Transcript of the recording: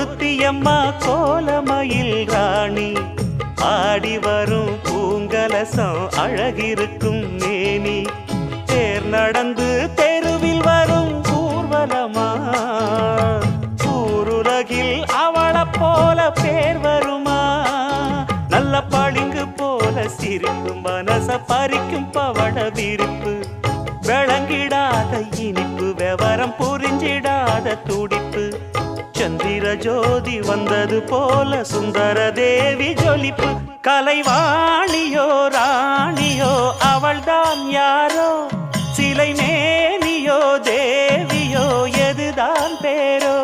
ஒருத்தியம்மா கோலமயில் ராணி ஆடி வரும் பூங்கலசம் அழகிருக்கும் மேனி தேர் நடந்து தெருவில் வரும் ஊர்வலமா ஊருலகில் அவளை போல பேர் வருமா நல்ல பளிங்கு போல சிரிக்கும் மனச பறிக்கும் பவள விரிப்பு விளங்கிடாத இனிப்பு விவரம் புரிஞ்சிடாத துடிப்பு சந்திர ஜோதி வந்தது போல சுந்தர தேவி ஜொலிப்பு கலைவாணியோ ராணியோ அவள்தான் யாரோ சிலை மேனியோ தேவியோ எதுதான் பேரோ